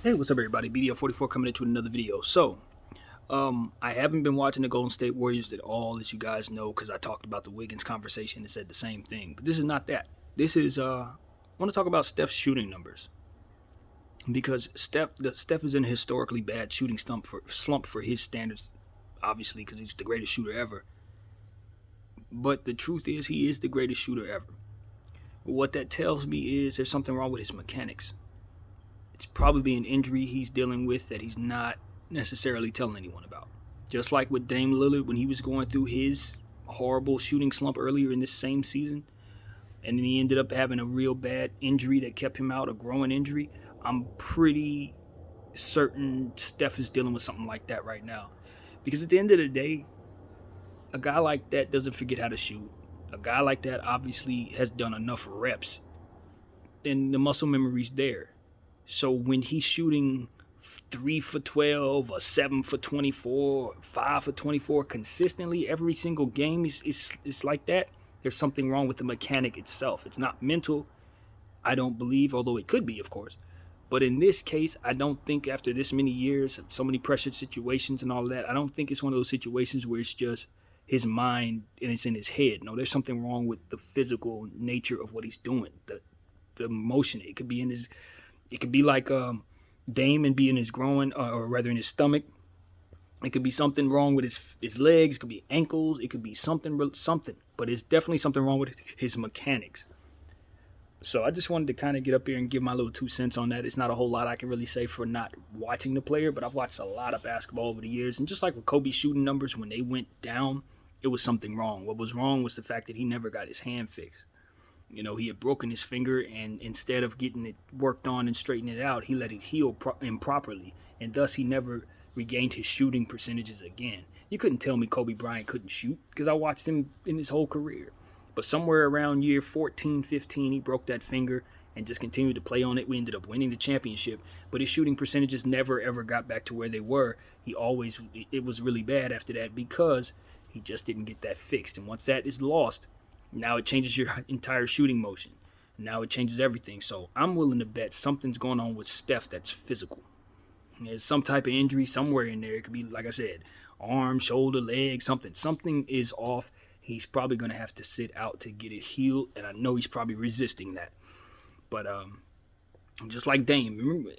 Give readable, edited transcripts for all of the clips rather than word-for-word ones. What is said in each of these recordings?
Hey, what's up, everybody? BDO44 coming into another video. I haven't been watching the Golden State Warriors at all, as you guys know, because I talked about the Wiggins conversation and said the same thing. But this is not that. This is, I want to talk about Steph's shooting numbers. Because Steph is in a historically bad shooting slump for his standards, obviously, because he's the greatest shooter ever. But the truth is, he is the greatest shooter ever. What that tells me is there's something wrong with his mechanics. It's probably an injury he's dealing with that he's not necessarily telling anyone about. Just like with Dame Lillard when he was going through his horrible shooting slump earlier in this same season, and then he ended up having a real bad injury that kept him out, a growing injury. I'm pretty certain Steph is dealing with something like that right now. Because at the end of the day, a guy like that doesn't forget how to shoot. A guy like that obviously has done enough reps, and the muscle memory's there. So when he's shooting 3 for 12, or 7 for 24, 5 for 24 consistently every single game, it's like that. There's something wrong with the mechanic itself. It's not mental, I don't believe, although it could be, of course. But in this case, I don't think after this many years, so many pressured situations and all of that, I don't think it's one of those situations where it's just his mind and it's in his head. No, there's something wrong with the physical nature of what he's doing. The motion, it could be in his... It could be like Dame and be in his groin, or rather in his stomach. It could be something wrong with his legs. It could be ankles. It could be something. But it's definitely something wrong with his mechanics. So I just wanted to kind of get up here and give my little 2 cents on that. It's not a whole lot I can really say for not watching the player, but I've watched a lot of basketball over the years. And just like with Kobe's shooting numbers, when they went down, it was something wrong. What was wrong was the fact that he never got his hand fixed. You know, he had broken his finger, and instead of getting it worked on and straighten it out, he let it heal improperly, and thus he never regained his shooting percentages again. You couldn't tell me Kobe Bryant couldn't shoot, because I watched him in his whole career. But somewhere around year 14, 15, he broke that finger and just continued to play on it. We ended up winning the championship, but his shooting percentages never ever got back to where they were. It was really bad after that because he just didn't get that fixed. And once that is lost, now it changes your entire shooting motion. Now it changes everything. So I'm willing to bet something's going on with Steph that's physical. There's some type of injury somewhere in there. It could be, like I said, arm, shoulder, leg, something. Something is off. He's probably going to have to sit out to get it healed, and I know he's probably resisting that. But just like Dame, remember,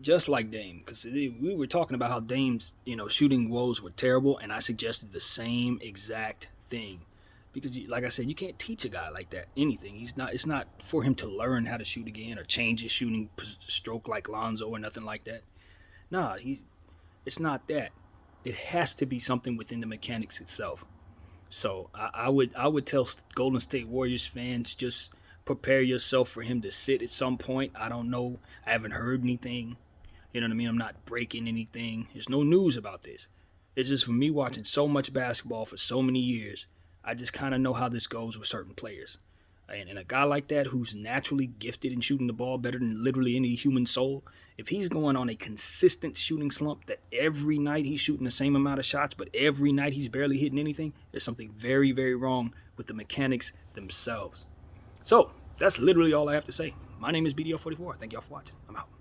just like Dame, because we were talking about how Dame's shooting woes were terrible, and I suggested the same exact thing. Because, like I said, you can't teach a guy like that anything. It's not for him to learn how to shoot again or change his shooting stroke like Lonzo or nothing like that. Nah, it's not that. It has to be something within the mechanics itself. So I would tell Golden State Warriors fans, just prepare yourself for him to sit at some point. I don't know. I haven't heard anything. You know what I mean? I'm not breaking anything. There's no news about this. It's just for me watching so much basketball for so many years. I just kind of know how this goes with certain players. And a guy like that who's naturally gifted in shooting the ball better than literally any human soul, if he's going on a consistent shooting slump that every night he's shooting the same amount of shots, but every night he's barely hitting anything, there's something very, very wrong with the mechanics themselves. So that's literally all I have to say. My name is BDO44. Thank y'all for watching. I'm out.